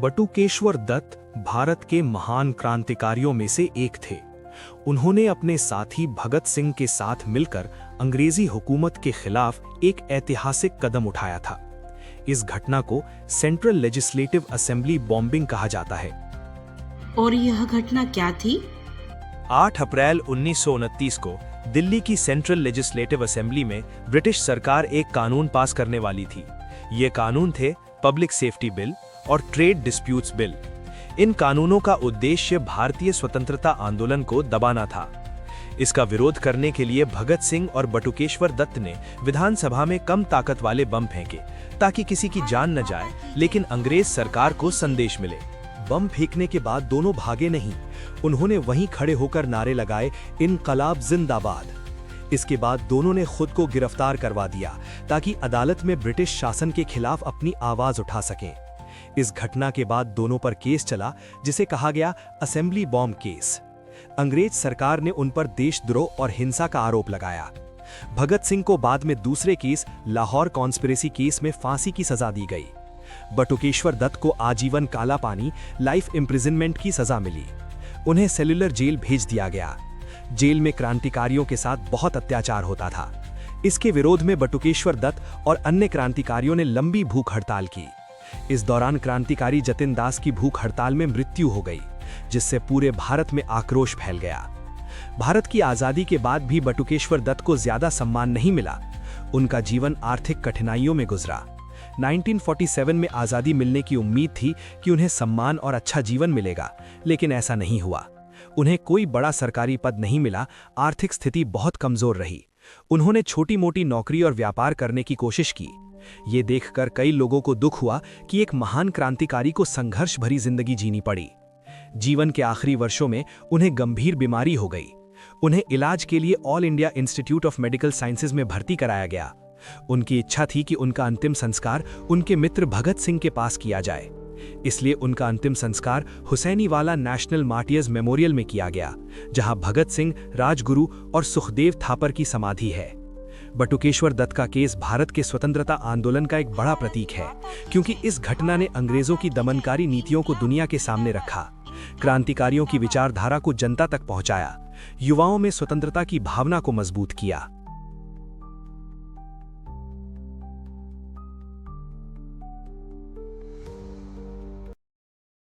बटुकेश्वर दत्त भारत के महान क्रांतिकारियों में से एक थे। उन्होंने अपने साथी भगत सिंह के साथ मिलकर अंग्रेजी हुकूमत के खिलाफ एक ऐतिहासिक कदम उठाया था। इस घटना को सेंट्रल लेजिस्लेटिव असेंबली बॉम्बिंग कहा जाता है। और यह घटना क्या थी? 8 अप्रैल 1929 को दिल्ली की सेंट्रल लेजिस्लेटिव असेंबली में ब्रिटिश सरकार एक कानून पास करने वाली थी। ये कानून थे पब्लिक सेफ्टी बिल और ट्रेड डिस्प्यूट्स बिल। इन कानूनों का उद्देश्य भारतीय स्वतंत्रता आंदोलन को दबाना था। इसका विरोध करने के लिए भगत सिंह और बटुकेश्वर दत्त ने विधानसभा में कम ताकत वाले बम फेंके ताकि किसी की जान न जाए, लेकिन अंग्रेज सरकार को संदेश मिले। बम फेंकने के बाद दोनों भागे नहीं, उन्होंने वहीं खड़े होकर नारे लगाए, इनकलाब जिंदाबाद। इसके बाद दोनों ने खुद को गिरफ्तार करवा दिया ताकि अदालत में ब्रिटिश शासन के खिलाफ अपनी आवाज उठा सकें। इस घटना के बाद दोनों पर केस चला, जिसे कहा गया असेंबली बॉम्ब केस। अंग्रेज सरकार ने उन पर देशद्रोह और हिंसा का आरोप लगाया। भगत सिंह को बाद में दूसरे केस लाहौर कॉन्स्पिरेसी केस में फांसी की सजा दी गई। बटुकेश्वर दत्त को आजीवन काला पानी लाइफ इम्प्रिजनमेंट की सजा मिली। उन्हें सेल्युलर जेल भेज दिया गया। जेल में क्रांतिकारियों के साथ बहुत अत्याचार होता था। इसके विरोध में बटुकेश्वर दत्त और अन्य क्रांतिकारियों ने लंबी भूख हड़ताल की। इस दौरान क्रांतिकारी जतिन दास की भूख हड़ताल में मृत्यु हो गई, जिससे पूरे भारत में आक्रोश फैल गया। भारत की आजादी के बाद भी बटुकेश्वर दत्त को ज्यादा सम्मान नहीं मिला। उनका जीवन आर्थिक कठिनाइयों में गुजरा। 1947 में आजादी मिलने की उम्मीद थी कि उन्हें सम्मान और अच्छा जीवन मिलेगा, लेकिन ऐसा नहीं हुआ। उन्हें कोई बड़ा सरकारी पद नहीं मिला। आर्थिक स्थिति बहुत कमजोर रही। उन्होंने छोटी मोटी नौकरी और व्यापार करने की कोशिश की। ये देखकर कई लोगों को दुख हुआ कि एक महान क्रांतिकारी को संघर्ष भरी जिंदगी जीनी पड़ी। जीवन के आखिरी वर्षों में उन्हें गंभीर बीमारी हो गई। उन्हें इलाज के लिए all India institute of medical sciences में भर्ती कराया गया। उनकी इच्छा थी कि उनका अंतिम संस्कार उनके मित्र भगत सिंह के पास किया जाए। इसलिए उनका अंतिम संस्कार हुसैनीवाला नेशनल मार्टियर्स मेमोरियल में किया गया, जहां भगत सिंह, राजगुरु और सुखदेव थापर की समाधि है। बटुकेश्वर दत्त का केस भारत के स्वतंत्रता आंदोलन का एक बड़ा प्रतीक है, क्योंकि इस घटना ने अंग्रेजों की दमनकारी नीतियों को दुनिया के सामने रखा, क्रांतिकारियों की विचारधारा को जनता तक पहुंचाया, युवाओं में स्वतंत्रता की भावना को मजबूत किया।